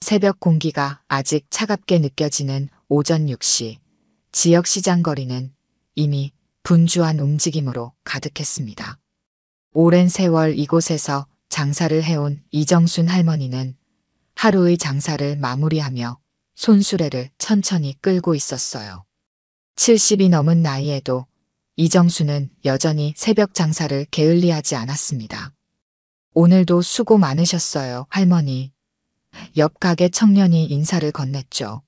새벽 공기가 아직 차갑게 느껴지는 오전 6시, 지역 시장 거리는 이미 분주한 움직임으로 가득했습니다. 오랜 세월 이곳에서 장사를 해온 이정순 할머니는 하루의 장사를 마무리하며 손수레를 천천히 끌고 있었어요. 70이 넘은 나이에도 이정순은 여전히 새벽 장사를 게을리하지 않았습니다. 오늘도 수고 많으셨어요, 할머니. 옆 가게 청년이 인사를 건넸죠.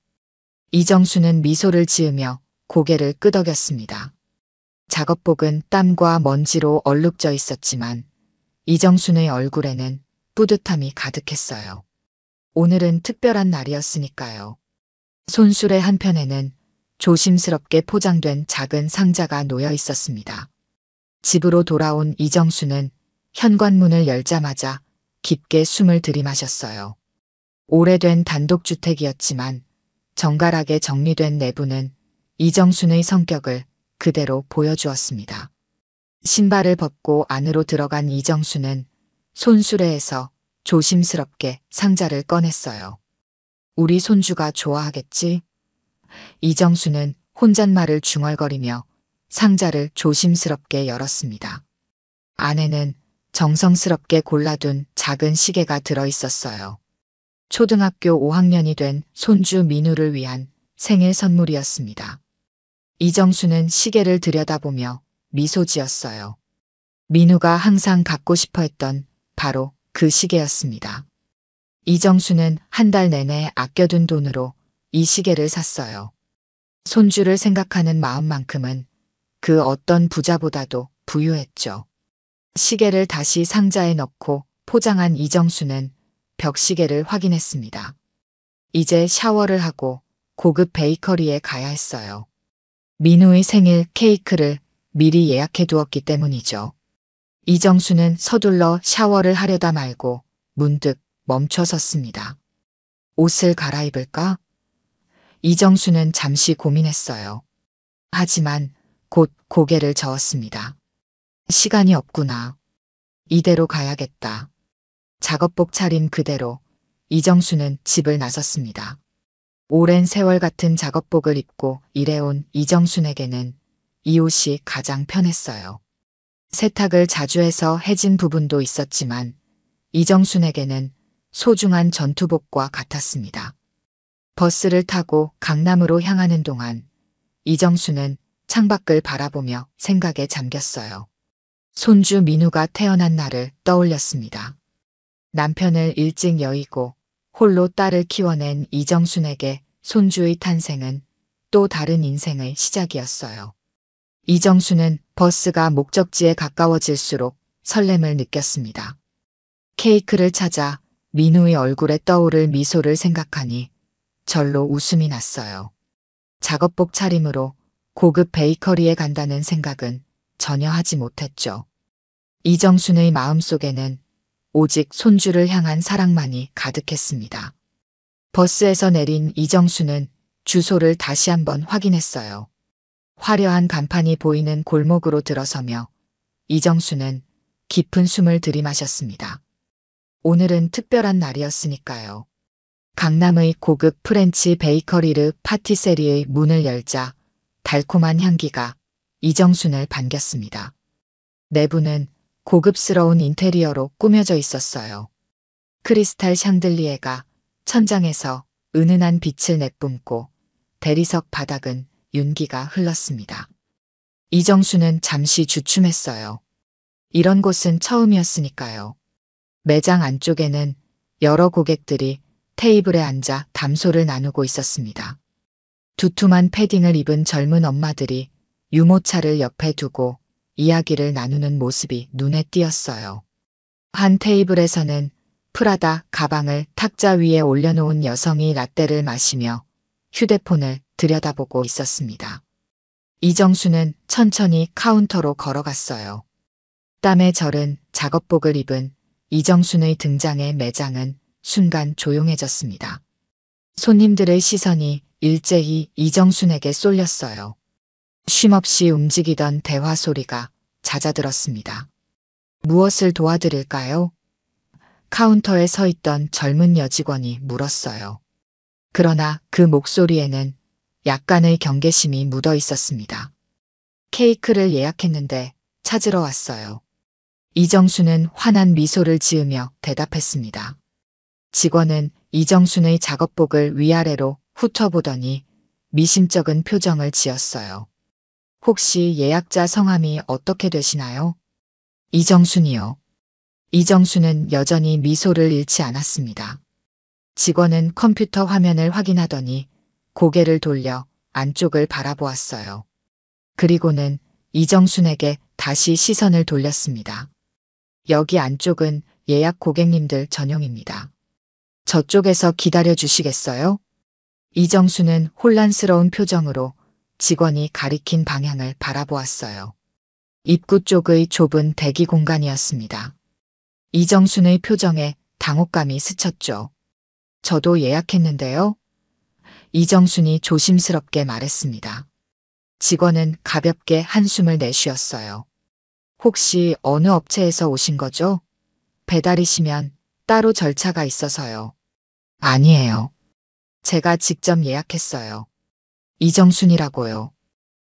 이정순은 미소를 지으며 고개를 끄덕였습니다. 작업복은 땀과 먼지로 얼룩져 있었지만 이정순의 얼굴에는 뿌듯함이 가득했어요. 오늘은 특별한 날이었으니까요. 손수레 한편에는 조심스럽게 포장된 작은 상자가 놓여 있었습니다. 집으로 돌아온 이정순은 현관문을 열자마자 깊게 숨을 들이마셨어요. 오래된 단독주택이었지만 정갈하게 정리된 내부는 이정순의 성격을 그대로 보여주었습니다. 신발을 벗고 안으로 들어간 이정순은 손수레에서 조심스럽게 상자를 꺼냈어요. 우리 손주가 좋아하겠지? 이정순은 혼잣말을 중얼거리며 상자를 조심스럽게 열었습니다. 안에는 정성스럽게 골라둔 작은 시계가 들어 있었어요. 초등학교 5학년이 된 손주 민우를 위한 생일 선물이었습니다. 이정순은 시계를 들여다보며 미소 지었어요. 민우가 항상 갖고 싶어 했던 바로 그 시계였습니다. 이정순은 한 달 내내 아껴둔 돈으로 이 시계를 샀어요. 손주를 생각하는 마음만큼은 그 어떤 부자보다도 부유했죠. 시계를 다시 상자에 넣고 포장한 이정순은 벽시계를 확인했습니다. 이제 샤워를 하고 고급 베이커리에 가야 했어요. 민우의 생일 케이크를 미리 예약해 두었기 때문이죠. 이정순은 서둘러 샤워를 하려다 말고 문득 멈춰 섰습니다. 옷을 갈아입을까? 이정순은 잠시 고민했어요. 하지만 곧 고개를 저었습니다. 시간이 없구나. 이대로 가야겠다. 작업복 차림 그대로 이정순은 집을 나섰습니다. 오랜 세월 같은 작업복을 입고 일해온 이정순에게는 이 옷이 가장 편했어요. 세탁을 자주 해서 해진 부분도 있었지만 이정순에게는 소중한 전투복과 같았습니다. 버스를 타고 강남으로 향하는 동안 이정순은 창밖을 바라보며 생각에 잠겼어요. 손주 민우가 태어난 날을 떠올렸습니다. 남편을 일찍 여의고 홀로 딸을 키워낸 이정순에게 손주의 탄생은 또 다른 인생의 시작이었어요. 이정순은 버스가 목적지에 가까워질수록 설렘을 느꼈습니다. 케이크를 찾아 민우의 얼굴에 떠오를 미소를 생각하니 절로 웃음이 났어요. 작업복 차림으로 고급 베이커리에 간다는 생각은 전혀 하지 못했죠. 이정순의 마음속에는 오직 손주를 향한 사랑만이 가득했습니다. 버스에서 내린 이정순은 주소를 다시 한번 확인했어요. 화려한 간판이 보이는 골목으로 들어서며 이정순은 깊은 숨을 들이마셨습니다. 오늘은 특별한 날이었으니까요. 강남의 고급 프렌치 베이커리르 파티세리의 문을 열자 달콤한 향기가 이정순을 반겼습니다. 내부는 고급스러운 인테리어로 꾸며져 있었어요. 크리스탈 샹들리에가 천장에서 은은한 빛을 내뿜고 대리석 바닥은 윤기가 흘렀습니다. 이정순은 잠시 주춤했어요. 이런 곳은 처음이었으니까요. 매장 안쪽에는 여러 고객들이 테이블에 앉아 담소를 나누고 있었습니다. 두툼한 패딩을 입은 젊은 엄마들이 유모차를 옆에 두고 이야기를 나누는 모습이 눈에 띄었어요. 한 테이블에서는 프라다 가방을 탁자 위에 올려놓은 여성이 라떼를 마시며 휴대폰을 들여다보고 있었습니다. 이정순은 천천히 카운터로 걸어갔어요. 땀에 절은 작업복을 입은 이정순의 등장에 매장은 순간 조용해졌습니다. 손님들의 시선이 일제히 이정순에게 쏠렸어요. 쉼없이 움직이던 대화 소리가 잦아들었습니다. 무엇을 도와드릴까요? 카운터에 서 있던 젊은 여직원이 물었어요. 그러나 그 목소리에는 약간의 경계심이 묻어 있었습니다. 케이크를 예약했는데 찾으러 왔어요. 이정순은 환한 미소를 지으며 대답했습니다. 직원은 이정순의 작업복을 위아래로 훑어보더니 미심쩍은 표정을 지었어요. 혹시 예약자 성함이 어떻게 되시나요? 이정순이요. 이정순은 여전히 미소를 잃지 않았습니다. 직원은 컴퓨터 화면을 확인하더니 고개를 돌려 안쪽을 바라보았어요. 그리고는 이정순에게 다시 시선을 돌렸습니다. 여기 안쪽은 예약 고객님들 전용입니다. 저쪽에서 기다려 주시겠어요? 이정순은 혼란스러운 표정으로 직원이 가리킨 방향을 바라보았어요. 입구 쪽의 좁은 대기 공간이었습니다. 이정순의 표정에 당혹감이 스쳤죠. 저도 예약했는데요. 이정순이 조심스럽게 말했습니다. 직원은 가볍게 한숨을 내쉬었어요. 혹시 어느 업체에서 오신 거죠? 배달이시면 따로 절차가 있어서요. 아니에요. 제가 직접 예약했어요. 이정순이라고요.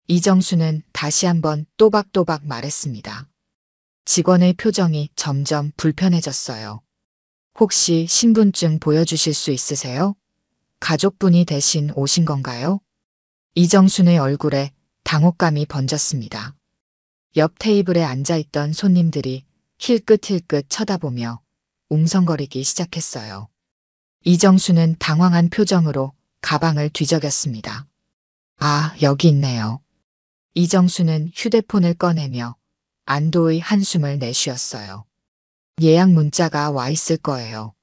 이정순은 다시 한번 또박또박 말했습니다. 직원의 표정이 점점 불편해졌어요. 혹시 신분증 보여주실 수 있으세요? 가족분이 대신 오신 건가요? 이정순의 얼굴에 당혹감이 번졌습니다. 옆 테이블에 앉아있던 손님들이 힐끗힐끗 쳐다보며 웅성거리기 시작했어요. 이정순은 당황한 표정으로 가방을 뒤적였습니다. 아, 여기 있네요. 이정순은 휴대폰을 꺼내며 안도의 한숨을 내쉬었어요. 예약 문자가 와 있을 거예요.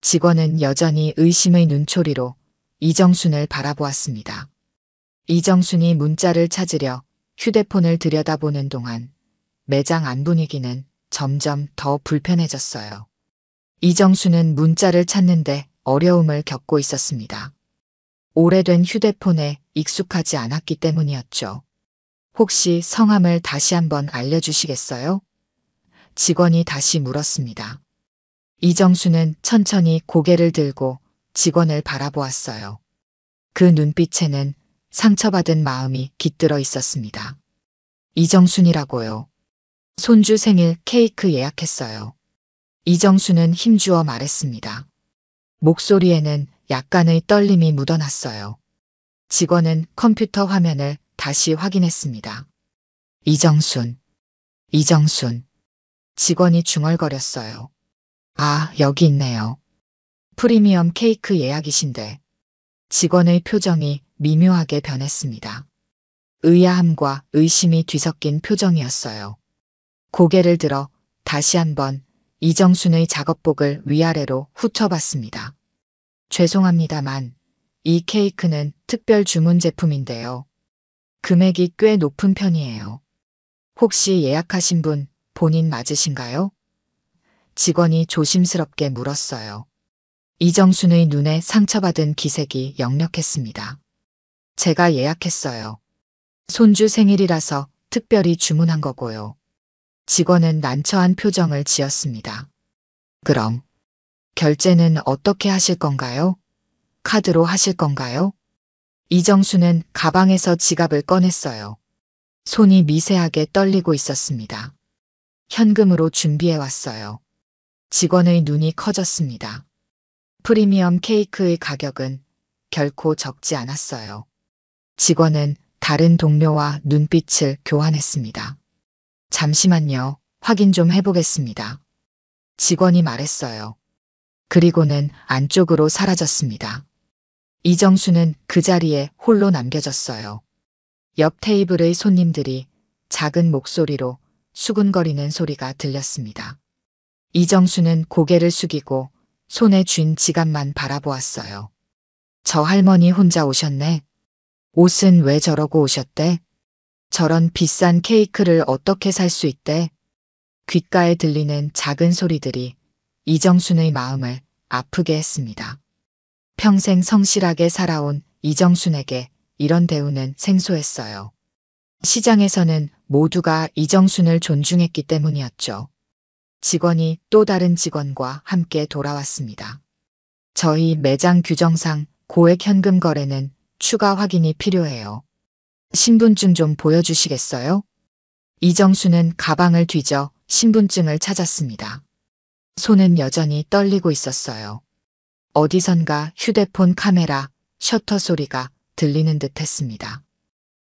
직원은 여전히 의심의 눈초리로 이정순을 바라보았습니다. 이정순이 문자를 찾으려 휴대폰을 들여다보는 동안 매장 안 분위기는 점점 더 불편해졌어요. 이정순은 문자를 찾는데 어려움을 겪고 있었습니다. 오래된 휴대폰에 익숙하지 않았기 때문이었죠. 혹시 성함을 다시 한번 알려주시겠어요? 직원이 다시 물었습니다. 이정순은 천천히 고개를 들고 직원을 바라보았어요. 그 눈빛에는 상처받은 마음이 깃들어 있었습니다. 이정순이라고요. 손주 생일 케이크 예약했어요. 이정순은 힘주어 말했습니다. 목소리에는 약간의 떨림이 묻어났어요. 직원은 컴퓨터 화면을 다시 확인했습니다. 이정순. 직원이 중얼거렸어요. 아, 여기 있네요. 프리미엄 케이크 예약이신데. 직원의 표정이 미묘하게 변했습니다. 의아함과 의심이 뒤섞인 표정이었어요. 고개를 들어 다시 한번 이정순의 작업복을 위아래로 훑어봤습니다. 죄송합니다만 이 케이크는 특별 주문 제품인데요. 금액이 꽤 높은 편이에요. 혹시 예약하신 분 본인 맞으신가요? 직원이 조심스럽게 물었어요. 이정순의 눈에 상처받은 기색이 역력했습니다. 제가 예약했어요. 손주 생일이라서 특별히 주문한 거고요. 직원은 난처한 표정을 지었습니다. 그럼 결제는 어떻게 하실 건가요? 카드로 하실 건가요? 이정순은 가방에서 지갑을 꺼냈어요. 손이 미세하게 떨리고 있었습니다. 현금으로 준비해 왔어요. 직원의 눈이 커졌습니다. 프리미엄 케이크의 가격은 결코 적지 않았어요. 직원은 다른 동료와 눈빛을 교환했습니다. 잠시만요. 확인 좀 해보겠습니다. 직원이 말했어요. 그리고는 안쪽으로 사라졌습니다. 이정순은 그 자리에 홀로 남겨졌어요. 옆 테이블의 손님들이 작은 목소리로 수근거리는 소리가 들렸습니다. 이정순은 고개를 숙이고 손에 쥔 지갑만 바라보았어요. 저 할머니 혼자 오셨네. 옷은 왜 저러고 오셨대? 저런 비싼 케이크를 어떻게 살 수 있대? 귓가에 들리는 작은 소리들이 이정순의 마음을 아프게 했습니다. 평생 성실하게 살아온 이정순에게 이런 대우는 생소했어요. 시장에서는 모두가 이정순을 존중했기 때문이었죠. 직원이 또 다른 직원과 함께 돌아왔습니다. 저희 매장 규정상 고액 현금 거래는 추가 확인이 필요해요. 신분증 좀 보여주시겠어요? 이정수는 가방을 뒤져 신분증을 찾았습니다. 손은 여전히 떨리고 있었어요. 어디선가 휴대폰 카메라 셔터 소리가 들리는 듯 했습니다.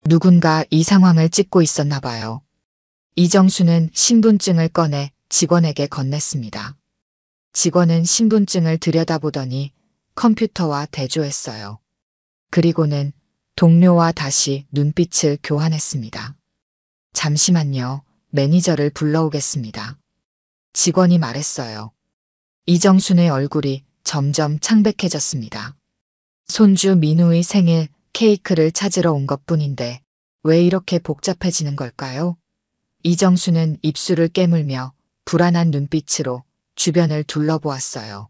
누군가 이 상황을 찍고 있었나 봐요. 이정수는 신분증을 꺼내 직원에게 건넸습니다. 직원은 신분증을 들여다보더니 컴퓨터와 대조했어요. 그리고는 동료와 다시 눈빛을 교환했습니다. 잠시만요. 매니저를 불러오겠습니다. 직원이 말했어요. 이정순의 얼굴이 점점 창백해졌습니다. 손주 민우의 생일 케이크를 찾으러 온 것뿐인데 왜 이렇게 복잡해지는 걸까요? 이정수는 입술을 깨물며 불안한 눈빛으로 주변을 둘러보았어요.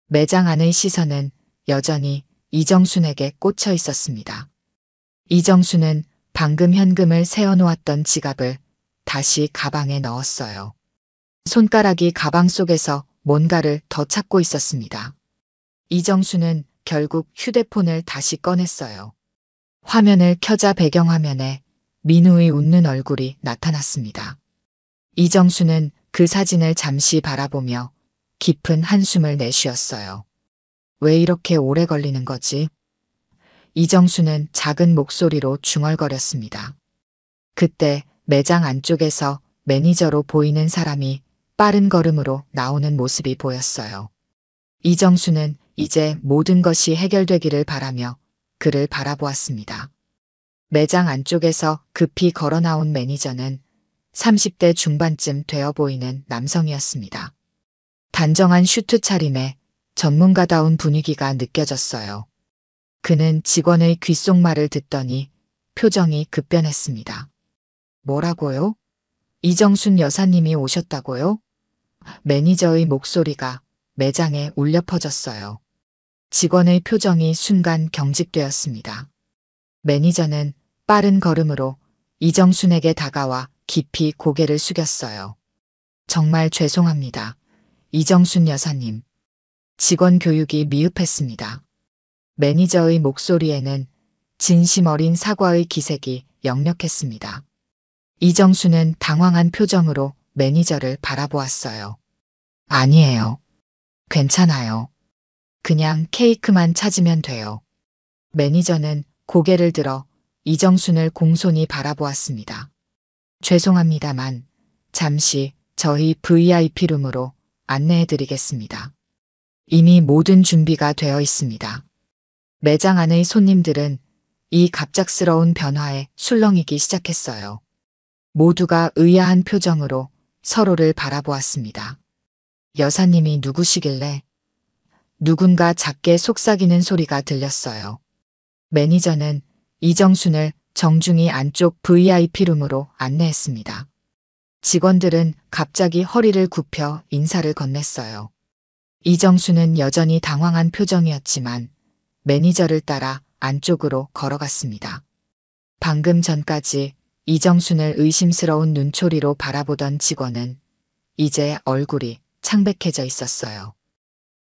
매장 안의 시선은 여전히 이정순에게 꽂혀 있었습니다. 이정수는 방금 현금을 세워놓았던 지갑을 다시 가방에 넣었어요. 손가락이 가방 속에서 뭔가를 더 찾고 있었습니다. 이정수는 결국 휴대폰을 다시 꺼냈어요. 화면을 켜자 배경화면에 민우의 웃는 얼굴이 나타났습니다. 이정수는 그 사진을 잠시 바라보며 깊은 한숨을 내쉬었어요. 왜 이렇게 오래 걸리는 거지? 이정수는 작은 목소리로 중얼거렸습니다. 그때 매장 안쪽에서 매니저로 보이는 사람이 빠른 걸음으로 나오는 모습이 보였어요. 이정수는 이제 모든 것이 해결되기를 바라며 그를 바라보았습니다. 매장 안쪽에서 급히 걸어 나온 매니저는 30대 중반쯤 되어 보이는 남성이었습니다. 단정한 슈트 차림에 전문가다운 분위기가 느껴졌어요. 그는 직원의 귓속말을 듣더니 표정이 급변했습니다. 뭐라고요? 이정순 여사님이 오셨다고요? 매니저의 목소리가 매장에 울려 퍼졌어요. 직원의 표정이 순간 경직되었습니다. 매니저는 빠른 걸음으로 이정순에게 다가와 깊이 고개를 숙였어요. 정말 죄송합니다. 이정순 여사님. 직원 교육이 미흡했습니다. 매니저의 목소리에는 진심 어린 사과의 기색이 역력했습니다. 이정수는 당황한 표정으로 매니저를 바라보았어요. 아니에요. 괜찮아요. 그냥 케이크만 찾으면 돼요. 매니저는 고개를 들어 이정순을 공손히 바라보았습니다. 죄송합니다만 잠시 저희 VIP룸으로 안내해드리겠습니다. 이미 모든 준비가 되어 있습니다. 매장 안의 손님들은 이 갑작스러운 변화에 술렁이기 시작했어요. 모두가 의아한 표정으로 서로를 바라보았습니다. 여사님이 누구시길래? 누군가 작게 속삭이는 소리가 들렸어요. 매니저는 이정순을 정중히 안쪽 VIP룸으로 안내했습니다. 직원들은 갑자기 허리를 굽혀 인사를 건넸어요. 이정순은 여전히 당황한 표정이었지만 매니저를 따라 안쪽으로 걸어갔습니다. 방금 전까지 이정순을 의심스러운 눈초리로 바라보던 직원은 이제 얼굴이 창백해져 있었어요.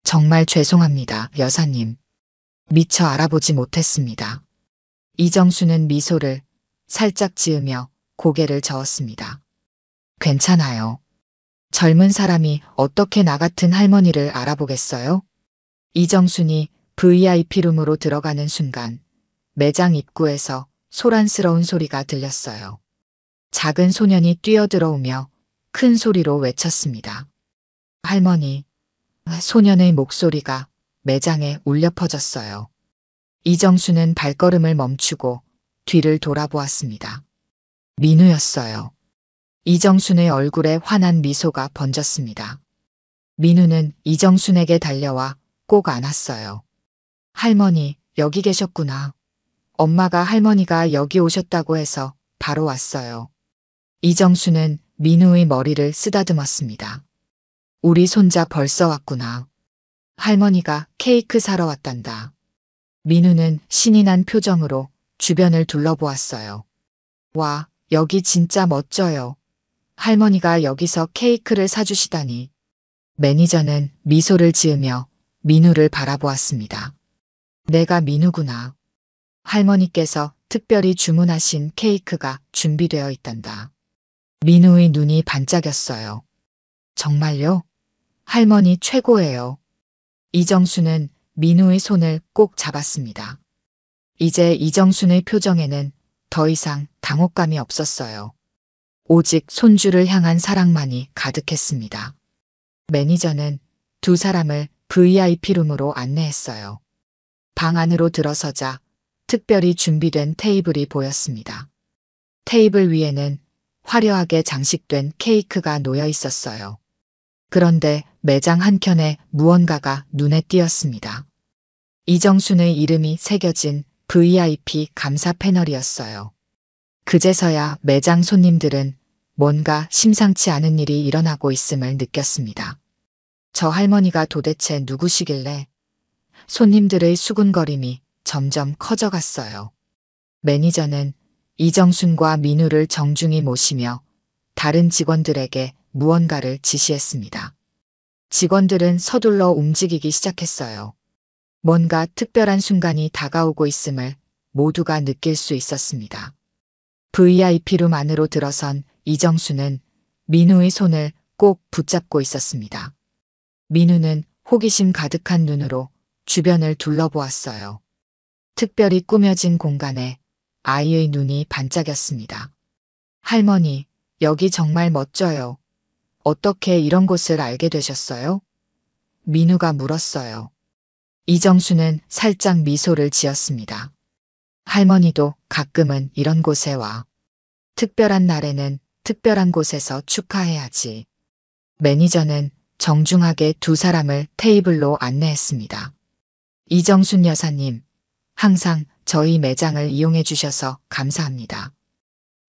정말 죄송합니다, 여사님. 미처 알아보지 못했습니다. 이정순은 미소를 살짝 지으며 고개를 저었습니다. 괜찮아요. 젊은 사람이 어떻게 나 같은 할머니를 알아보겠어요? 이정순이 VIP룸으로 들어가는 순간 매장 입구에서 소란스러운 소리가 들렸어요. 작은 소년이 뛰어들어오며 큰 소리로 외쳤습니다. 할머니. 소년의 목소리가 매장에 울려 퍼졌어요. 이정수는 발걸음을 멈추고 뒤를 돌아보았습니다. 민우였어요. 이정순의 얼굴에 환한 미소가 번졌습니다. 민우는 이정순에게 달려와 꼭 안았어요. 할머니, 여기 계셨구나. 엄마가 할머니가 여기 오셨다고 해서 바로 왔어요. 이정수는 민우의 머리를 쓰다듬었습니다. 우리 손자 벌써 왔구나. 할머니가 케이크 사러 왔단다. 민우는 신이 난 표정으로 주변을 둘러보았어요. 와, 여기 진짜 멋져요. 할머니가 여기서 케이크를 사주시다니. 매니저는 미소를 지으며 민우를 바라보았습니다. 내가 민우구나. 할머니께서 특별히 주문하신 케이크가 준비되어 있단다. 민우의 눈이 반짝였어요. 정말요? 할머니 최고예요. 이정순은 민우의 손을 꼭 잡았습니다. 이제 이정순의 표정에는 더 이상 당혹감이 없었어요. 오직 손주를 향한 사랑만이 가득했습니다. 매니저는 두 사람을 VIP룸으로 안내했어요. 방 안으로 들어서자 특별히 준비된 테이블이 보였습니다. 테이블 위에는 화려하게 장식된 케이크가 놓여 있었어요. 그런데 매장 한켠에 무언가가 눈에 띄었습니다. 이정순의 이름이 새겨진 VIP 감사 패널이었어요. 그제서야 매장 손님들은 뭔가 심상치 않은 일이 일어나고 있음을 느꼈습니다. 저 할머니가 도대체 누구시길래? 손님들의 수군거림이 점점 커져갔어요. 매니저는 이정순과 민우를 정중히 모시며 다른 직원들에게 무언가를 지시했습니다. 직원들은 서둘러 움직이기 시작했어요. 뭔가 특별한 순간이 다가오고 있음을 모두가 느낄 수 있었습니다. VIP룸 안으로 들어선 이정순은 민우의 손을 꼭 붙잡고 있었습니다. 민우는 호기심 가득한 눈으로 주변을 둘러보았어요. 특별히 꾸며진 공간에 아이의 눈이 반짝였습니다. 할머니, 여기 정말 멋져요. 어떻게 이런 곳을 알게 되셨어요? 민우가 물었어요. 이정수는 살짝 미소를 지었습니다. 할머니도 가끔은 이런 곳에 와. 특별한 날에는 특별한 곳에서 축하해야지. 매니저는 정중하게 두 사람을 테이블로 안내했습니다. 이정순 여사님, 항상 저희 매장을 이용해 주셔서 감사합니다.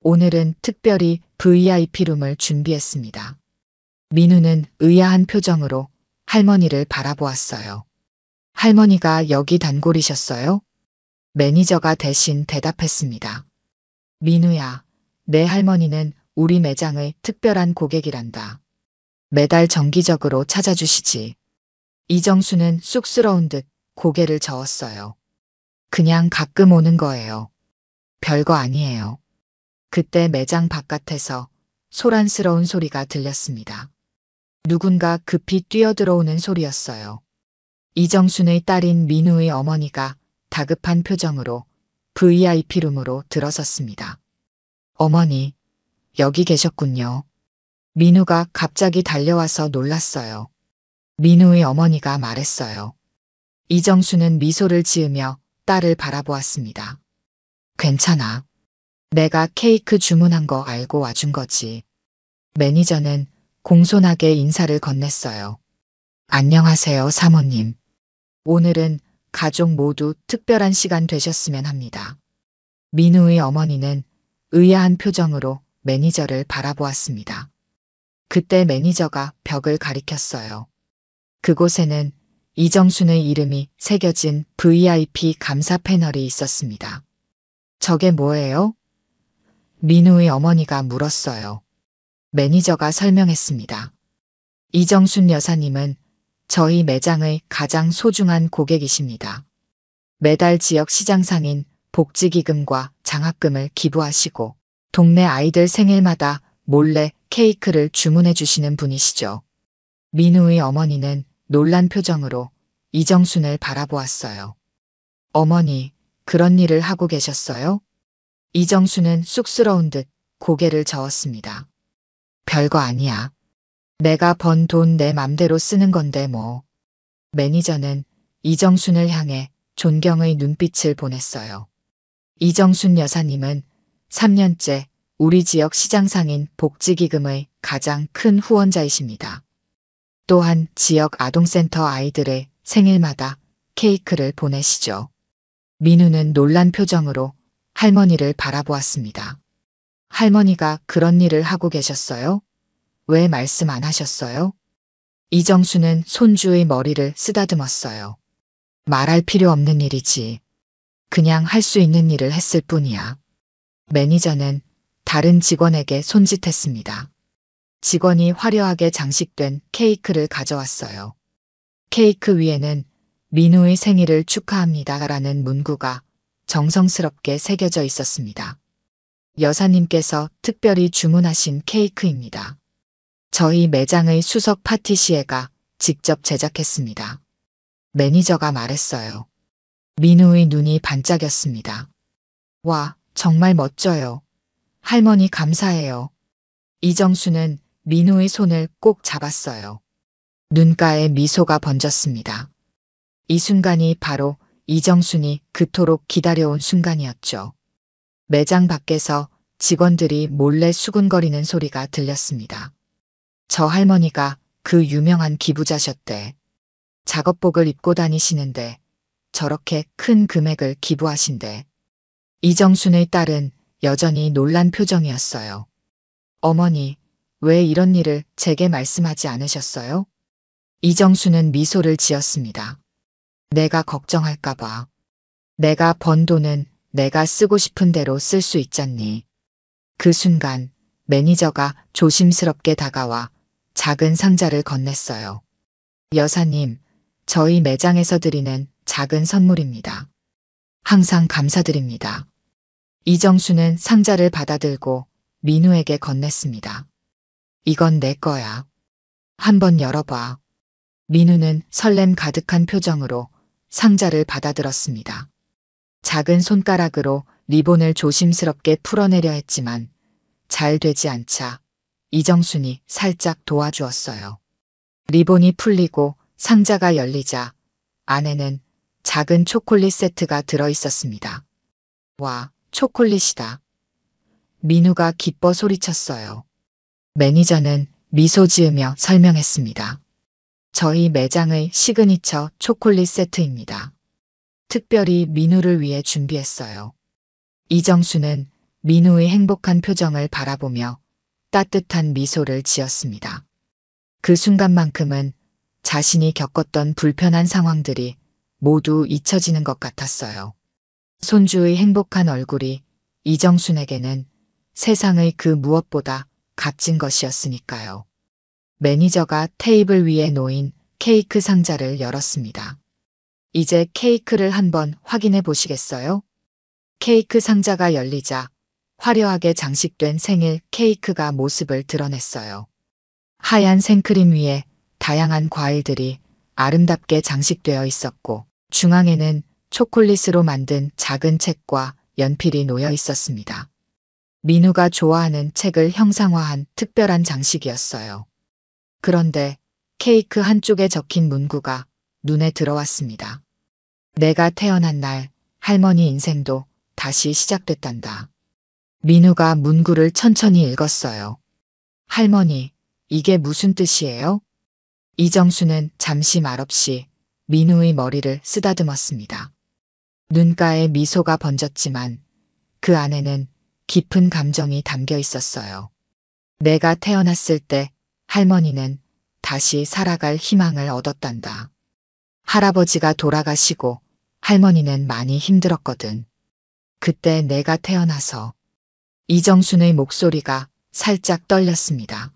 오늘은 특별히 VIP룸을 준비했습니다. 민우는 의아한 표정으로 할머니를 바라보았어요. 할머니가 여기 단골이셨어요? 매니저가 대신 대답했습니다. 민우야, 내 할머니는 우리 매장의 특별한 고객이란다. 매달 정기적으로 찾아주시지. 이정수는 쑥스러운 듯 고개를 저었어요. 그냥 가끔 오는 거예요. 별거 아니에요. 그때 매장 바깥에서 소란스러운 소리가 들렸습니다. 누군가 급히 뛰어들어오는 소리였어요. 이정순의 딸인 민우의 어머니가 다급한 표정으로 VIP룸으로 들어섰습니다. 어머니, 여기 계셨군요. 민우가 갑자기 달려와서 놀랐어요. 민우의 어머니가 말했어요. 이정수는 미소를 지으며 딸을 바라보았습니다. 괜찮아. 내가 케이크 주문한 거 알고 와준 거지. 매니저는 공손하게 인사를 건넸어요. 안녕하세요, 사모님. 오늘은 가족 모두 특별한 시간 되셨으면 합니다. 민우의 어머니는 의아한 표정으로 매니저를 바라보았습니다. 그때 매니저가 벽을 가리켰어요. 그곳에는 이정순의 이름이 새겨진 VIP 감사 패널이 있었습니다. 저게 뭐예요? 민우의 어머니가 물었어요. 매니저가 설명했습니다. 이정순 여사님은 저희 매장의 가장 소중한 고객이십니다. 매달 지역 시장상인 복지기금과 장학금을 기부하시고 동네 아이들 생일마다 몰래 케이크를 주문해 주시는 분이시죠. 민우의 어머니는 놀란 표정으로 이정순을 바라보았어요. 어머니, 그런 일을 하고 계셨어요? 이정순은 쑥스러운 듯 고개를 저었습니다. 별거 아니야. 내가 번 돈 내 맘대로 쓰는 건데 뭐. 매니저는 이정순을 향해 존경의 눈빛을 보냈어요. 이정순 여사님은 3년째 우리 지역 시장상인 복지기금의 가장 큰 후원자이십니다. 또한 지역 아동센터 아이들의 생일마다 케이크를 보내시죠. 민우는 놀란 표정으로 할머니를 바라보았습니다. 할머니가 그런 일을 하고 계셨어요? 왜 말씀 안 하셨어요? 이정수는 손주의 머리를 쓰다듬었어요. 말할 필요 없는 일이지. 그냥 할 수 있는 일을 했을 뿐이야. 매니저는 다른 직원에게 손짓했습니다. 직원이 화려하게 장식된 케이크를 가져왔어요. 케이크 위에는 민우의 생일을 축하합니다라는 문구가 정성스럽게 새겨져 있었습니다. 여사님께서 특별히 주문하신 케이크입니다. 저희 매장의 수석 파티시에가 직접 제작했습니다. 매니저가 말했어요. 민우의 눈이 반짝였습니다. 와, 정말 멋져요. 할머니 감사해요. 이정수는 민우의 손을 꼭 잡았어요. 눈가에 미소가 번졌습니다. 이 순간이 바로 이정순이 그토록 기다려온 순간이었죠. 매장 밖에서 직원들이 몰래 수군거리는 소리가 들렸습니다. 저 할머니가 그 유명한 기부자셨대. 작업복을 입고 다니시는데 저렇게 큰 금액을 기부하신대. 이정순의 딸은 여전히 놀란 표정이었어요. 어머니, 왜 이런 일을 제게 말씀하지 않으셨어요? 이정수는 미소를 지었습니다. 내가 걱정할까봐. 내가 번 돈은 내가 쓰고 싶은 대로 쓸 수 있잖니. 그 순간 매니저가 조심스럽게 다가와 작은 상자를 건넸어요. 여사님, 저희 매장에서 드리는 작은 선물입니다. 항상 감사드립니다. 이정수는 상자를 받아들고 민우에게 건넸습니다. 이건 내 거야. 한번 열어봐. 민우는 설렘 가득한 표정으로 상자를 받아들었습니다. 작은 손가락으로 리본을 조심스럽게 풀어내려 했지만 잘 되지 않자 이정순이 살짝 도와주었어요. 리본이 풀리고 상자가 열리자 안에는 작은 초콜릿 세트가 들어 있었습니다. 와, 초콜릿이다. 민우가 기뻐 소리쳤어요. 매니저는 미소 지으며 설명했습니다. 저희 매장의 시그니처 초콜릿 세트입니다. 특별히 민우를 위해 준비했어요. 이정수는 민우의 행복한 표정을 바라보며 따뜻한 미소를 지었습니다. 그 순간만큼은 자신이 겪었던 불편한 상황들이 모두 잊혀지는 것 같았어요. 손주의 행복한 얼굴이 이정순에게는 세상의 그 무엇보다 값진 것이었으니까요. 매니저가 테이블 위에 놓인 케이크 상자를 열었습니다. 이제 케이크를 한번 확인해 보시겠어요? 케이크 상자가 열리자 화려하게 장식된 생일 케이크가 모습을 드러냈어요. 하얀 생크림 위에 다양한 과일들이 아름답게 장식되어 있었고 중앙에는 초콜릿으로 만든 작은 책과 연필이 놓여 있었습니다. 민우가 좋아하는 책을 형상화한 특별한 장식이었어요. 그런데 케이크 한쪽에 적힌 문구가 눈에 들어왔습니다. 내가 태어난 날 할머니 인생도 다시 시작됐단다. 민우가 문구를 천천히 읽었어요. 할머니, 이게 무슨 뜻이에요? 이정수는 잠시 말없이 민우의 머리를 쓰다듬었습니다. 눈가에 미소가 번졌지만 그 안에는 깊은 감정이 담겨 있었어요. 내가 태어났을 때 할머니는 다시 살아갈 희망을 얻었단다. 할아버지가 돌아가시고 할머니는 많이 힘들었거든. 그때 내가 태어나서 이정순의 목소리가 살짝 떨렸습니다.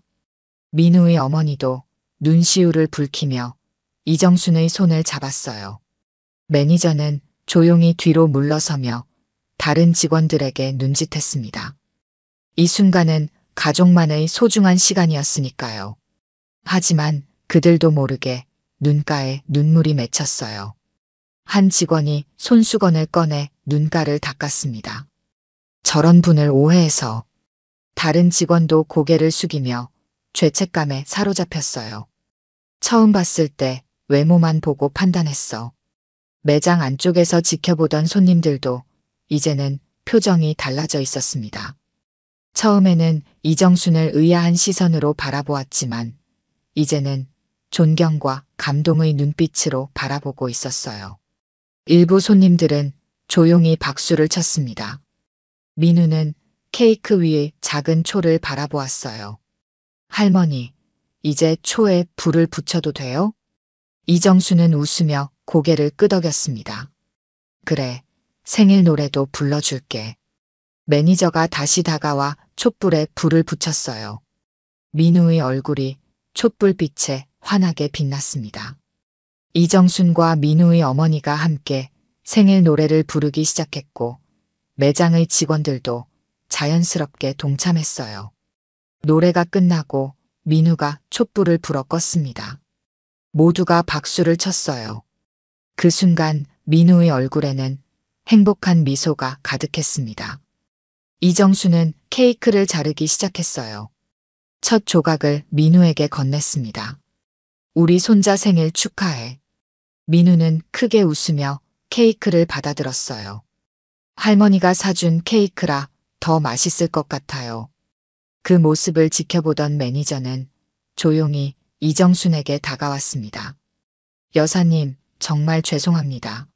민우의 어머니도 눈시울을 붉히며 이정순의 손을 잡았어요. 매니저는 조용히 뒤로 물러서며 다른 직원들에게 눈짓했습니다. 이 순간은 가족만의 소중한 시간이었으니까요. 하지만 그들도 모르게 눈가에 눈물이 맺혔어요. 한 직원이 손수건을 꺼내 눈가를 닦았습니다. 저런 분을 오해해서 다른 직원도 고개를 숙이며 죄책감에 사로잡혔어요. 처음 봤을 때 외모만 보고 판단했어. 매장 안쪽에서 지켜보던 손님들도 이제는 표정이 달라져 있었습니다. 처음에는 이정순을 의아한 시선으로 바라보았지만 이제는 존경과 감동의 눈빛으로 바라보고 있었어요. 일부 손님들은 조용히 박수를 쳤습니다. 민우는 케이크 위의 작은 초를 바라보았어요. 할머니, 이제 초에 불을 붙여도 돼요? 이정수는 웃으며 고개를 끄덕였습니다. 그래, 생일 노래도 불러줄게. 매니저가 다시 다가와 촛불에 불을 붙였어요. 민우의 얼굴이 촛불빛에 환하게 빛났습니다. 이정순과 민우의 어머니가 함께 생일 노래를 부르기 시작했고 매장의 직원들도 자연스럽게 동참했어요. 노래가 끝나고 민우가 촛불을 불어 껐습니다. 모두가 박수를 쳤어요. 그 순간 민우의 얼굴에는 행복한 미소가 가득했습니다. 이정수는 케이크를 자르기 시작했어요. 첫 조각을 민우에게 건넸습니다. 우리 손자 생일 축하해. 민우는 크게 웃으며 케이크를 받아들었어요. 할머니가 사준 케이크라 더 맛있을 것 같아요. 그 모습을 지켜보던 매니저는 조용히 이정순에게 다가왔습니다. 여사님, 정말 죄송합니다.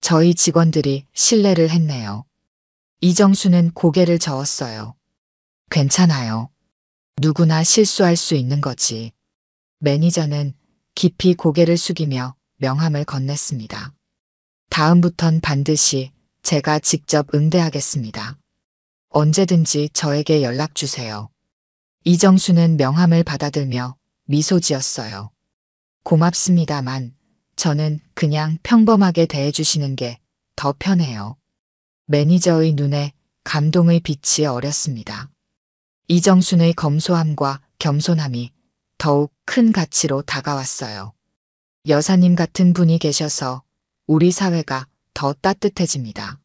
저희 직원들이 실례를 했네요. 이정수는 고개를 저었어요. 괜찮아요. 누구나 실수할 수 있는 거지. 매니저는 깊이 고개를 숙이며 명함을 건넸습니다. 다음부턴 반드시 제가 직접 응대하겠습니다. 언제든지 저에게 연락 주세요. 이정수는 명함을 받아들며 미소 지었어요. 고맙습니다만 저는 그냥 평범하게 대해주시는 게 더 편해요. 매니저의 눈에 감동의 빛이 어렸습니다. 이정순의 검소함과 겸손함이 더욱 큰 가치로 다가왔어요. 여사님 같은 분이 계셔서 우리 사회가 더 따뜻해집니다.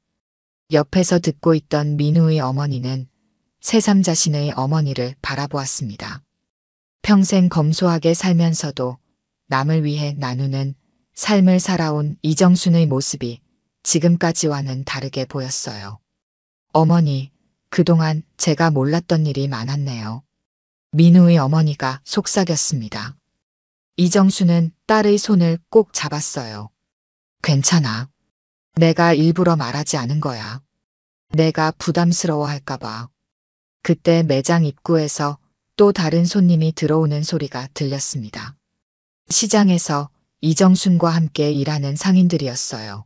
옆에서 듣고 있던 민우의 어머니는 새삼 자신의 어머니를 바라보았습니다. 평생 검소하게 살면서도 남을 위해 나누는 삶을 살아온 이정순의 모습이 지금까지와는 다르게 보였어요. 어머니, 그동안 제가 몰랐던 일이 많았네요. 민우의 어머니가 속삭였습니다. 이정수는 딸의 손을 꼭 잡았어요. 괜찮아. 내가 일부러 말하지 않은 거야. 내가 부담스러워할까봐. 그때 매장 입구에서 또 다른 손님이 들어오는 소리가 들렸습니다. 시장에서 이정순과 함께 일하는 상인들이었어요.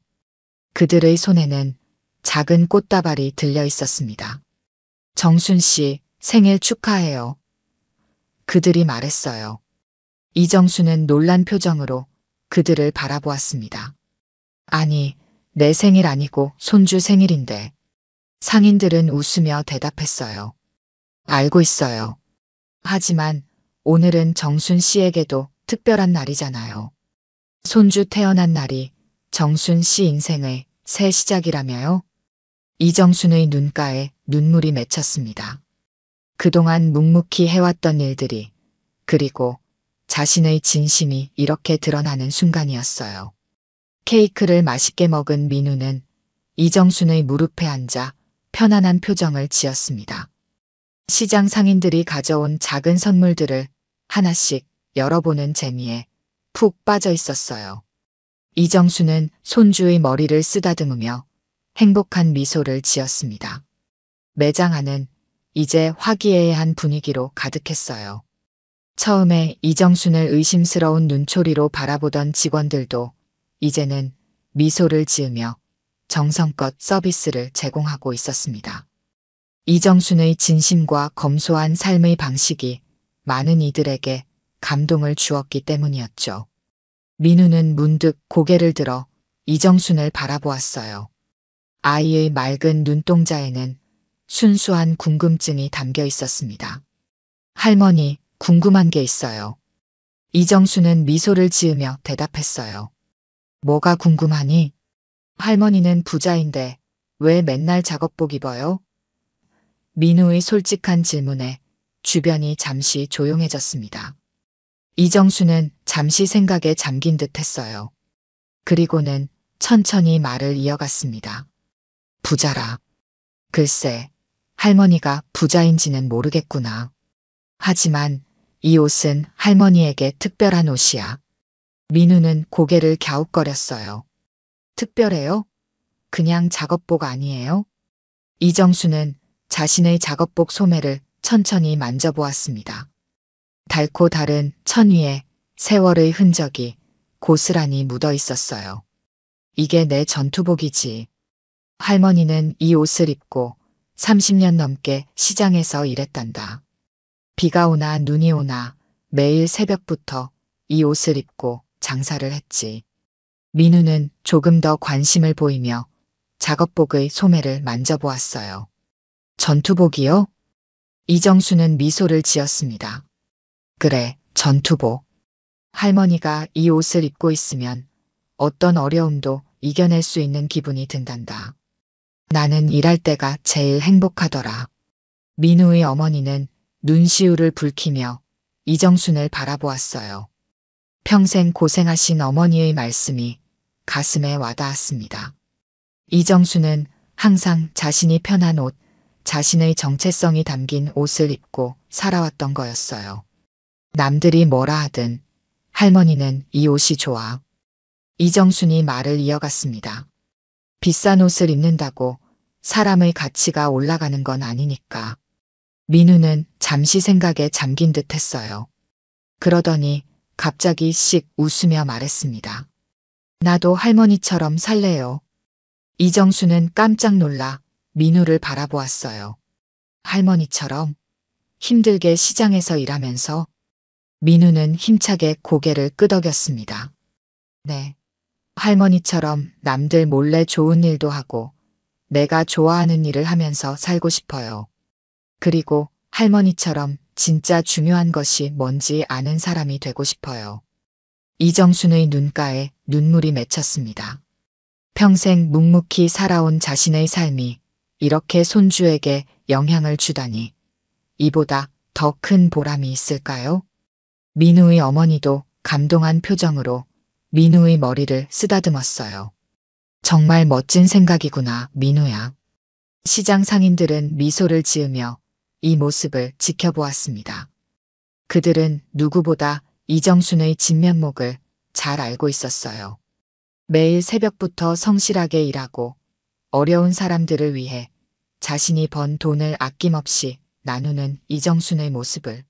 그들의 손에는 작은 꽃다발이 들려 있었습니다. 정순 씨, 생일 축하해요. 그들이 말했어요. 이정수는 놀란 표정으로 그들을 바라보았습니다. 아니, 내 생일 아니고 손주 생일인데. 상인들은 웃으며 대답했어요. 알고 있어요. 하지만 오늘은 정순 씨에게도 특별한 날이잖아요. 손주 태어난 날이 정순 씨 인생의 새 시작이라며요? 이정순의 눈가에 눈물이 맺혔습니다. 그동안 묵묵히 해왔던 일들이, 그리고 자신의 진심이 이렇게 드러나는 순간이었어요. 케이크를 맛있게 먹은 민우는 이정순의 무릎에 앉아 편안한 표정을 지었습니다. 시장 상인들이 가져온 작은 선물들을 하나씩 열어보는 재미에 푹 빠져 있었어요. 이정수는 손주의 머리를 쓰다듬으며 행복한 미소를 지었습니다. 매장 안은 이제 화기애애한 분위기로 가득했어요. 처음에 이정순을 의심스러운 눈초리로 바라보던 직원들도 이제는 미소를 지으며 정성껏 서비스를 제공하고 있었습니다. 이정순의 진심과 검소한 삶의 방식이 많은 이들에게 감동을 주었기 때문이었죠. 민우는 문득 고개를 들어 이정순을 바라보았어요. 아이의 맑은 눈동자에는 순수한 궁금증이 담겨 있었습니다. 할머니, 궁금한 게 있어요. 이정순은 미소를 지으며 대답했어요. 뭐가 궁금하니? 할머니는 부자인데 왜 맨날 작업복 입어요? 민우의 솔직한 질문에 주변이 잠시 조용해졌습니다. 이정수는 잠시 생각에 잠긴 듯 했어요. 그리고는 천천히 말을 이어갔습니다. 부자라. 글쎄, 할머니가 부자인지는 모르겠구나. 하지만 이 옷은 할머니에게 특별한 옷이야. 민우는 고개를 갸웃거렸어요. 특별해요? 그냥 작업복 아니에요? 이정수는 자신의 작업복 소매를 천천히 만져보았습니다. 닳고 다른 천 위에 세월의 흔적이 고스란히 묻어 있었어요. 이게 내 전투복이지. 할머니는 이 옷을 입고 30년 넘게 시장에서 일했단다. 비가 오나 눈이 오나 매일 새벽부터 이 옷을 입고 장사를 했지. 민우는 조금 더 관심을 보이며 작업복의 소매를 만져보았어요. 전투복이요? 이정수는 미소를 지었습니다. 그래, 전투복. 할머니가 이 옷을 입고 있으면 어떤 어려움도 이겨낼 수 있는 기분이 든단다. 나는 일할 때가 제일 행복하더라. 민우의 어머니는 눈시울을 붉히며 이정순을 바라보았어요. 평생 고생하신 어머니의 말씀이 가슴에 와닿았습니다. 이정수는 항상 자신이 편한 옷, 자신의 정체성이 담긴 옷을 입고 살아왔던 거였어요. 남들이 뭐라 하든 할머니는 이 옷이 좋아. 이정순이 말을 이어갔습니다. 비싼 옷을 입는다고 사람의 가치가 올라가는 건 아니니까. 민우는 잠시 생각에 잠긴 듯 했어요. 그러더니 갑자기 씩 웃으며 말했습니다. 나도 할머니처럼 살래요. 이정수는 깜짝 놀라 민우를 바라보았어요. 할머니처럼 힘들게 시장에서 일하면서 민우는 힘차게 고개를 끄덕였습니다. 네. 할머니처럼 남들 몰래 좋은 일도 하고 내가 좋아하는 일을 하면서 살고 싶어요. 그리고 할머니처럼 진짜 중요한 것이 뭔지 아는 사람이 되고 싶어요. 이정순의 눈가에 눈물이 맺혔습니다. 평생 묵묵히 살아온 자신의 삶이 이렇게 손주에게 영향을 주다니 이보다 더 큰 보람이 있을까요? 민우의 어머니도 감동한 표정으로 민우의 머리를 쓰다듬었어요. 정말 멋진 생각이구나, 민우야. 시장 상인들은 미소를 지으며 이 모습을 지켜보았습니다. 그들은 누구보다 이정순의 진면목을 잘 알고 있었어요. 매일 새벽부터 성실하게 일하고 어려운 사람들을 위해 자신이 번 돈을 아낌없이 나누는 이정순의 모습을.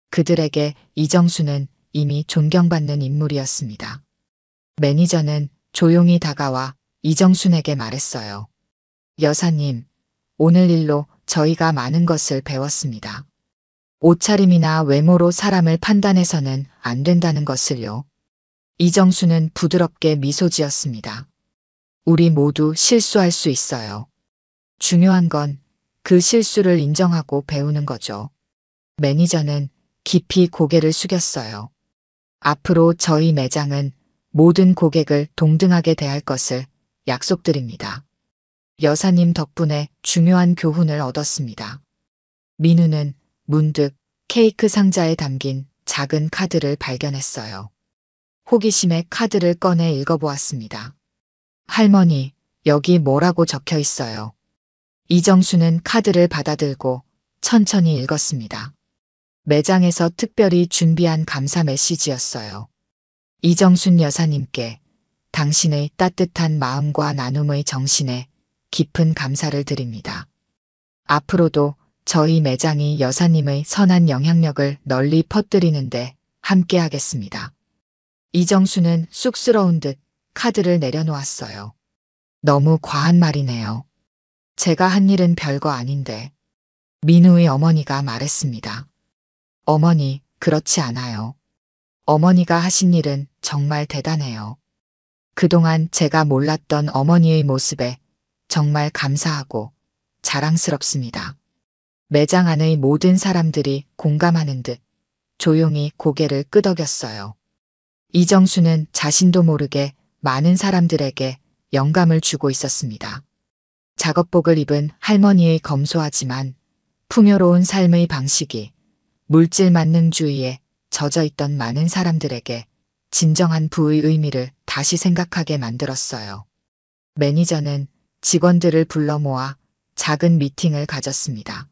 그들에게 이정순은 이미 존경받는 인물이었습니다. 매니저는 조용히 다가와 이정순에게 말했어요. 여사님, 오늘 일로 저희가 많은 것을 배웠습니다. 옷차림이나 외모로 사람을 판단해서는 안 된다는 것을요. 이정수는 부드럽게 미소 지었습니다. 우리 모두 실수할 수 있어요. 중요한 건 그 실수를 인정하고 배우는 거죠. 매니저는 깊이 고개를 숙였어요. 앞으로 저희 매장은 모든 고객을 동등하게 대할 것을 약속드립니다. 여사님 덕분에 중요한 교훈을 얻었습니다. 민우는 문득 케이크 상자에 담긴 작은 카드를 발견했어요. 호기심에 카드를 꺼내 읽어보았습니다. 할머니, 여기 뭐라고 적혀 있어요? 이정수는 카드를 받아들고 천천히 읽었습니다. 매장에서 특별히 준비한 감사 메시지였어요. 이정순 여사님께 당신의 따뜻한 마음과 나눔의 정신에 깊은 감사를 드립니다. 앞으로도 저희 매장이 여사님의 선한 영향력을 널리 퍼뜨리는데 함께하겠습니다. 이정수는 쑥스러운 듯 카드를 내려놓았어요. 너무 과한 말이네요. 제가 한 일은 별거 아닌데. 민우의 어머니가 말했습니다. 어머니, 그렇지 않아요. 어머니가 하신 일은 정말 대단해요. 그동안 제가 몰랐던 어머니의 모습에 정말 감사하고 자랑스럽습니다. 매장 안의 모든 사람들이 공감하는 듯 조용히 고개를 끄덕였어요. 이정수는 자신도 모르게 많은 사람들에게 영감을 주고 있었습니다. 작업복을 입은 할머니의 검소하지만 풍요로운 삶의 방식이 물질 만능주의에 젖어 있던 많은 사람들에게 진정한 부의 의미를 다시 생각하게 만들었어요. 매니저는 직원들을 불러 모아 작은 미팅을 가졌습니다.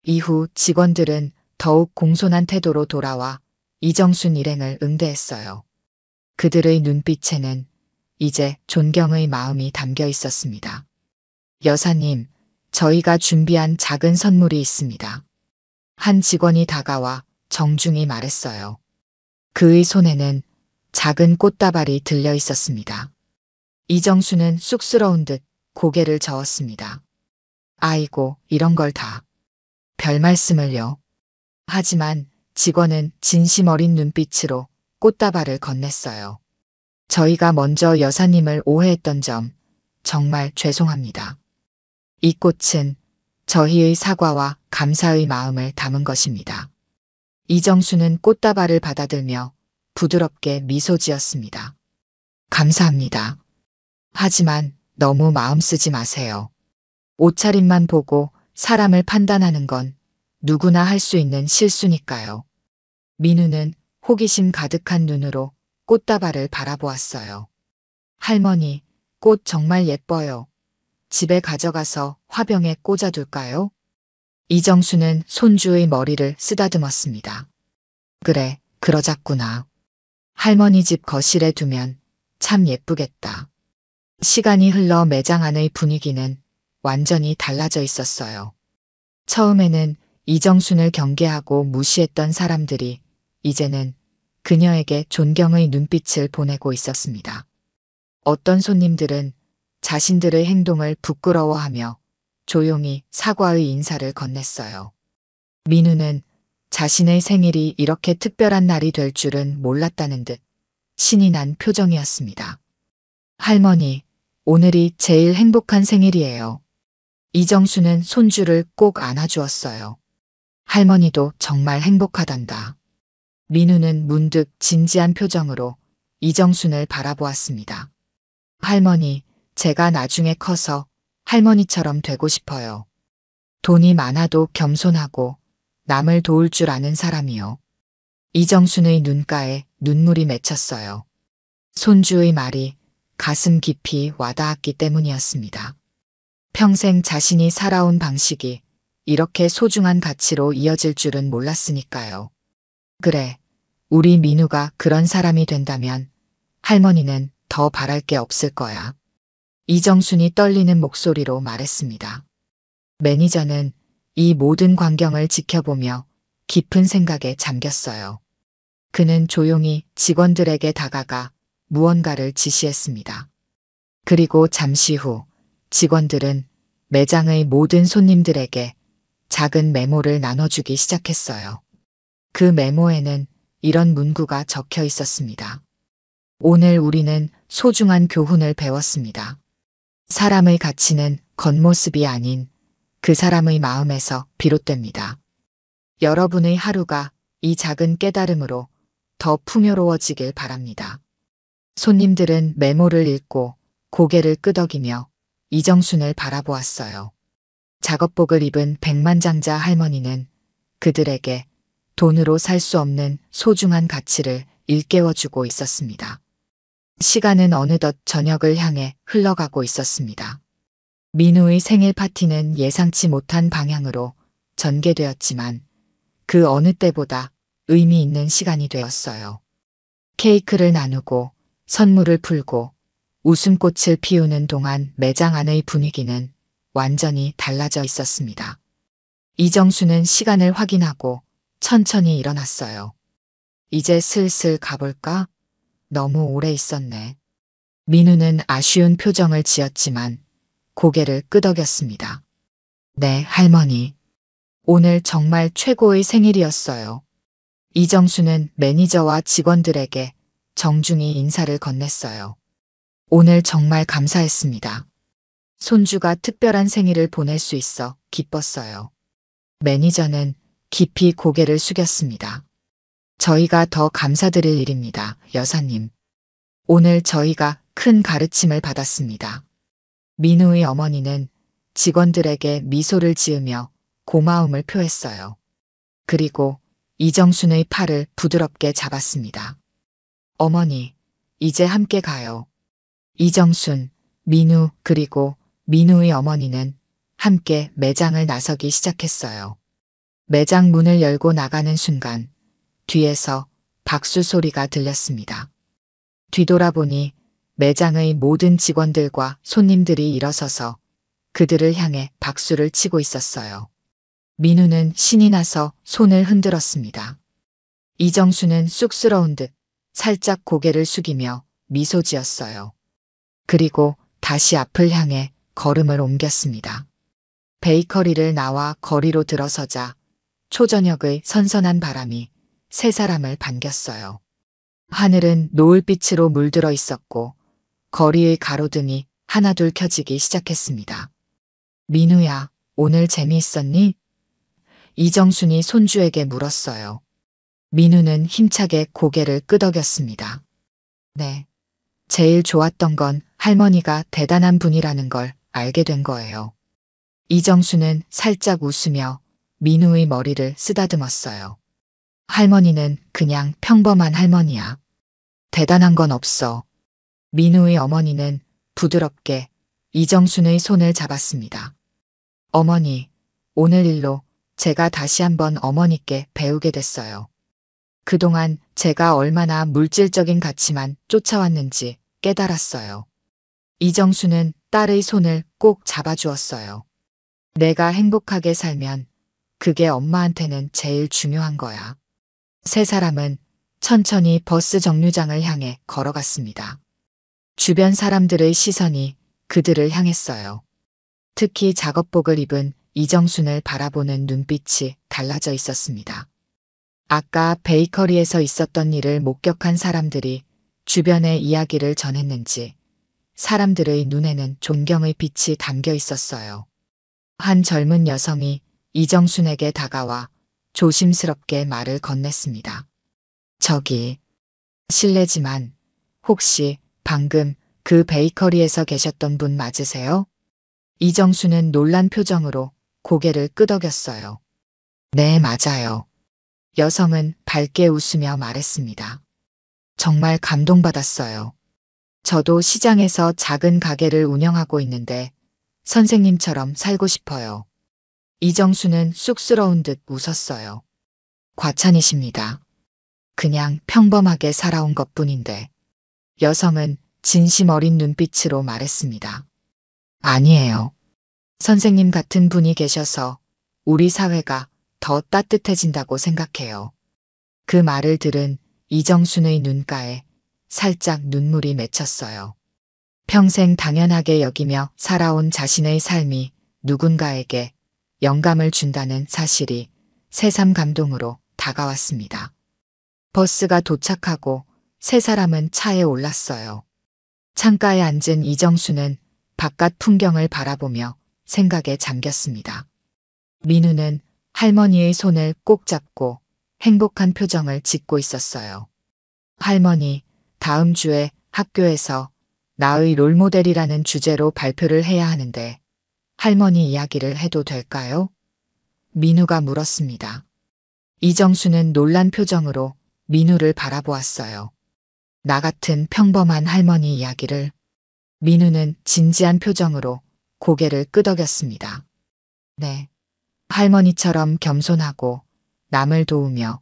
이후 직원들은 더욱 공손한 태도로 돌아와 이정순 일행을 응대했어요. 그들의 눈빛에는 이제 존경의 마음이 담겨 있었습니다. 여사님, 저희가 준비한 작은 선물이 있습니다. 한 직원이 다가와 정중히 말했어요. 그의 손에는 작은 꽃다발이 들려 있었습니다. 이정수는 쑥스러운 듯 고개를 저었습니다. 아이고, 이런 걸 다. 별 말씀을요. 하지만 직원은 진심 어린 눈빛으로 꽃다발을 건넸어요. 저희가 먼저 여사님을 오해했던 점 정말 죄송합니다. 이 꽃은 저희의 사과와 감사의 마음을 담은 것입니다. 이정수는 꽃다발을 받아들며 부드럽게 미소 지었습니다. 감사합니다. 하지만 너무 마음 쓰지 마세요. 옷차림만 보고 사람을 판단하는 건 누구나 할 수 있는 실수니까요. 민우는 호기심 가득한 눈으로 꽃다발을 바라보았어요. 할머니, 꽃 정말 예뻐요. 집에 가져가서 화병에 꽂아둘까요? 이정수는 손주의 머리를 쓰다듬었습니다. 그래, 그러자꾸나. 할머니 집 거실에 두면 참 예쁘겠다. 시간이 흘러 매장 안의 분위기는 완전히 달라져 있었어요. 처음에는 이정순을 경계하고 무시했던 사람들이 이제는 그녀에게 존경의 눈빛을 보내고 있었습니다. 어떤 손님들은 자신들의 행동을 부끄러워하며 조용히 사과의 인사를 건넸어요. 민우는 자신의 생일이 이렇게 특별한 날이 될 줄은 몰랐다는 듯 신이 난 표정이었습니다. 할머니, 오늘이 제일 행복한 생일이에요. 이정수는 손주를 꼭 안아주었어요. 할머니도 정말 행복하단다. 민우는 문득 진지한 표정으로 이정순을 바라보았습니다. 할머니, 제가 나중에 커서 할머니처럼 되고 싶어요. 돈이 많아도 겸손하고 남을 도울 줄 아는 사람이요. 이정순의 눈가에 눈물이 맺혔어요. 손주의 말이 가슴 깊이 와닿았기 때문이었습니다. 평생 자신이 살아온 방식이 이렇게 소중한 가치로 이어질 줄은 몰랐으니까요. 그래, 우리 민우가 그런 사람이 된다면 할머니는 더 바랄 게 없을 거야. 이정순이 떨리는 목소리로 말했습니다. 매니저는 이 모든 광경을 지켜보며 깊은 생각에 잠겼어요. 그는 조용히 직원들에게 다가가 무언가를 지시했습니다. 그리고 잠시 후 직원들은 매장의 모든 손님들에게 작은 메모를 나눠주기 시작했어요. 그 메모에는 이런 문구가 적혀 있었습니다. 오늘 우리는 소중한 교훈을 배웠습니다. 사람의 가치는 겉모습이 아닌 그 사람의 마음에서 비롯됩니다. 여러분의 하루가 이 작은 깨달음으로 더 풍요로워지길 바랍니다. 손님들은 메모를 읽고 고개를 끄덕이며 이정순을 바라보았어요. 작업복을 입은 백만장자 할머니는 그들에게 돈으로 살 수 없는 소중한 가치를 일깨워주고 있었습니다. 시간은 어느덧 저녁을 향해 흘러가고 있었습니다. 민우의 생일 파티는 예상치 못한 방향으로 전개되었지만 그 어느 때보다 의미 있는 시간이 되었어요. 케이크를 나누고 선물을 풀고 웃음꽃을 피우는 동안 매장 안의 분위기는 완전히 달라져 있었습니다. 이정수는 시간을 확인하고 천천히 일어났어요. 이제 슬슬 가볼까? 너무 오래 있었네. 민우는 아쉬운 표정을 지었지만 고개를 끄덕였습니다. 네, 할머니. 오늘 정말 최고의 생일이었어요. 이정수는 매니저와 직원들에게 정중히 인사를 건넸어요. 오늘 정말 감사했습니다. 손주가 특별한 생일을 보낼 수 있어 기뻤어요. 매니저는 깊이 고개를 숙였습니다. 저희가 더 감사드릴 일입니다, 여사님. 오늘 저희가 큰 가르침을 받았습니다. 민우의 어머니는 직원들에게 미소를 지으며 고마움을 표했어요. 그리고 이정순의 팔을 부드럽게 잡았습니다. 어머니, 이제 함께 가요. 이정순, 민우 그리고 민우의 어머니는 함께 매장을 나서기 시작했어요. 매장 문을 열고 나가는 순간 뒤에서 박수 소리가 들렸습니다. 뒤돌아보니 매장의 모든 직원들과 손님들이 일어서서 그들을 향해 박수를 치고 있었어요. 민우는 신이 나서 손을 흔들었습니다. 이정수는 쑥스러운 듯 살짝 고개를 숙이며 미소 지었어요. 그리고 다시 앞을 향해 걸음을 옮겼습니다. 베이커리를 나와 거리로 들어서자 초저녁의 선선한 바람이 세 사람을 반겼어요. 하늘은 노을빛으로 물들어 있었고 거리의 가로등이 하나둘 켜지기 시작했습니다. 민우야, 오늘 재미있었니? 이정순이 손주에게 물었어요. 민우는 힘차게 고개를 끄덕였습니다. 네. 제일 좋았던 건 할머니가 대단한 분이라는 걸 알게 된 거예요. 이정수는 살짝 웃으며 민우의 머리를 쓰다듬었어요. 할머니는 그냥 평범한 할머니야. 대단한 건 없어. 민우의 어머니는 부드럽게 이정순의 손을 잡았습니다. 어머니, 오늘 일로 제가 다시 한번 어머니께 배우게 됐어요. 그동안 제가 얼마나 물질적인 가치만 쫓아왔는지 깨달았어요. 이정수는 딸의 손을 꼭 잡아주었어요. 내가 행복하게 살면 그게 엄마한테는 제일 중요한 거야. 세 사람은 천천히 버스 정류장을 향해 걸어갔습니다. 주변 사람들의 시선이 그들을 향했어요. 특히 작업복을 입은 이정순을 바라보는 눈빛이 달라져 있었습니다. 아까 베이커리에서 있었던 일을 목격한 사람들이 주변에 이야기를 전했는지 사람들의 눈에는 존경의 빛이 담겨 있었어요. 한 젊은 여성이 이정순에게 다가와 조심스럽게 말을 건넸습니다. 저기, 실례지만 혹시 방금 그 베이커리에서 계셨던 분 맞으세요? 이정순은 놀란 표정으로 고개를 끄덕였어요. 네, 맞아요. 여성은 밝게 웃으며 말했습니다. 정말 감동받았어요. 저도 시장에서 작은 가게를 운영하고 있는데 선생님처럼 살고 싶어요. 이정수는 쑥스러운 듯 웃었어요. 과찬이십니다. 그냥 평범하게 살아온 것뿐인데. 여성은 진심 어린 눈빛으로 말했습니다. 아니에요. 선생님 같은 분이 계셔서 우리 사회가 더 따뜻해진다고 생각해요. 그 말을 들은 이정순의 눈가에 살짝 눈물이 맺혔어요. 평생 당연하게 여기며 살아온 자신의 삶이 누군가에게 영감을 준다는 사실이 새삼 감동으로 다가왔습니다. 버스가 도착하고 세 사람은 차에 올랐어요. 창가에 앉은 이정수는 바깥 풍경을 바라보며 생각에 잠겼습니다. 민우는 할머니의 손을 꼭 잡고 행복한 표정을 짓고 있었어요. 할머니, 다음 주에 학교에서 나의 롤모델이라는 주제로 발표를 해야 하는데 할머니 이야기를 해도 될까요? 민우가 물었습니다. 이정수는 놀란 표정으로 민우를 바라보았어요. 나 같은 평범한 할머니 이야기를. 민우는 진지한 표정으로 고개를 끄덕였습니다. 네. 할머니처럼 겸손하고 남을 도우며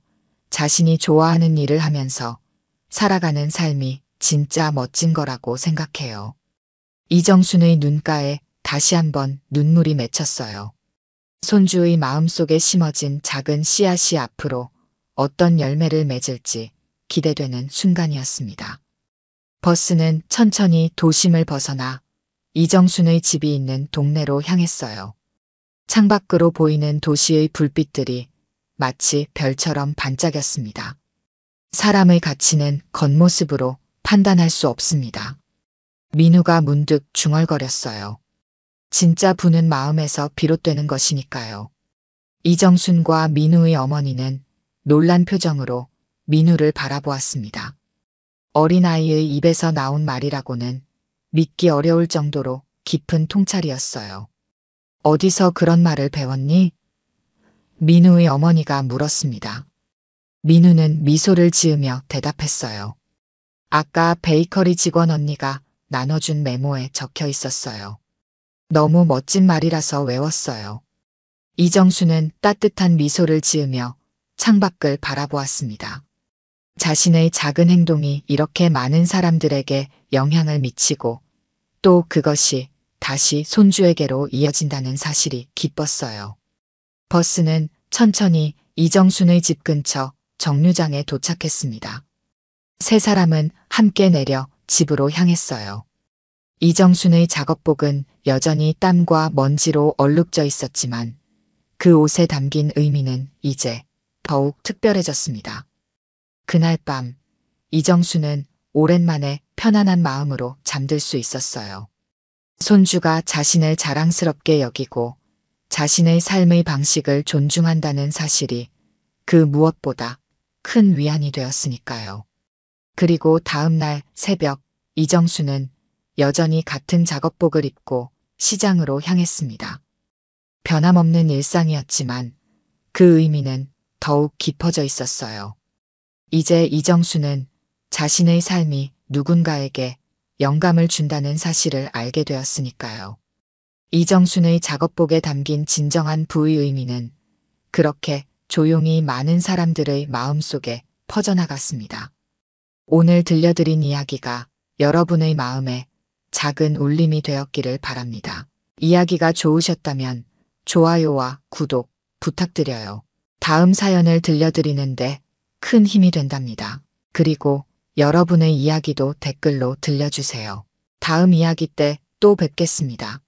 자신이 좋아하는 일을 하면서 살아가는 삶이 진짜 멋진 거라고 생각해요. 이정순의 눈가에 다시 한번 눈물이 맺혔어요. 손주의 마음속에 심어진 작은 씨앗이 앞으로 어떤 열매를 맺을지 기대되는 순간이었습니다. 버스는 천천히 도심을 벗어나 이정순의 집이 있는 동네로 향했어요. 창밖으로 보이는 도시의 불빛들이 마치 별처럼 반짝였습니다. 사람의 가치는 겉모습으로 판단할 수 없습니다. 민우가 문득 중얼거렸어요. 진짜 부는 마음에서 비롯되는 것이니까요. 이정순과 민우의 어머니는 놀란 표정으로 민우를 바라보았습니다. 어린아이의 입에서 나온 말이라고는 믿기 어려울 정도로 깊은 통찰이었어요. 어디서 그런 말을 배웠니? 민우의 어머니가 물었습니다. 민우는 미소를 지으며 대답했어요. 아까 베이커리 직원 언니가 나눠준 메모에 적혀 있었어요. 너무 멋진 말이라서 외웠어요. 이정수는 따뜻한 미소를 지으며 창밖을 바라보았습니다. 자신의 작은 행동이 이렇게 많은 사람들에게 영향을 미치고 또 그것이 다시 손주에게로 이어진다는 사실이 기뻤어요. 버스는 천천히 이정순의 집 근처 정류장에 도착했습니다. 세 사람은 함께 내려 집으로 향했어요. 이정순의 작업복은 여전히 땀과 먼지로 얼룩져 있었지만 그 옷에 담긴 의미는 이제 더욱 특별해졌습니다. 그날 밤 이정수는 오랜만에 편안한 마음으로 잠들 수 있었어요. 손주가 자신을 자랑스럽게 여기고 자신의 삶의 방식을 존중한다는 사실이 그 무엇보다 큰 위안이 되었으니까요. 그리고 다음 날 새벽 이정수는 여전히 같은 작업복을 입고 시장으로 향했습니다. 변함없는 일상이었지만 그 의미는 더욱 깊어져 있었어요. 이제 이정수는 자신의 삶이 누군가에게 영감을 준다는 사실을 알게 되었으니까요. 이정순의 작업복에 담긴 진정한 부의 의미는 그렇게 조용히 많은 사람들의 마음속에 퍼져나갔습니다. 오늘 들려드린 이야기가 여러분의 마음에 작은 울림이 되었기를 바랍니다. 이야기가 좋으셨다면 좋아요와 구독 부탁드려요. 다음 사연을 들려드리는데 큰 힘이 된답니다. 그리고 여러분의 이야기도 댓글로 들려주세요. 다음 이야기 때 또 뵙겠습니다.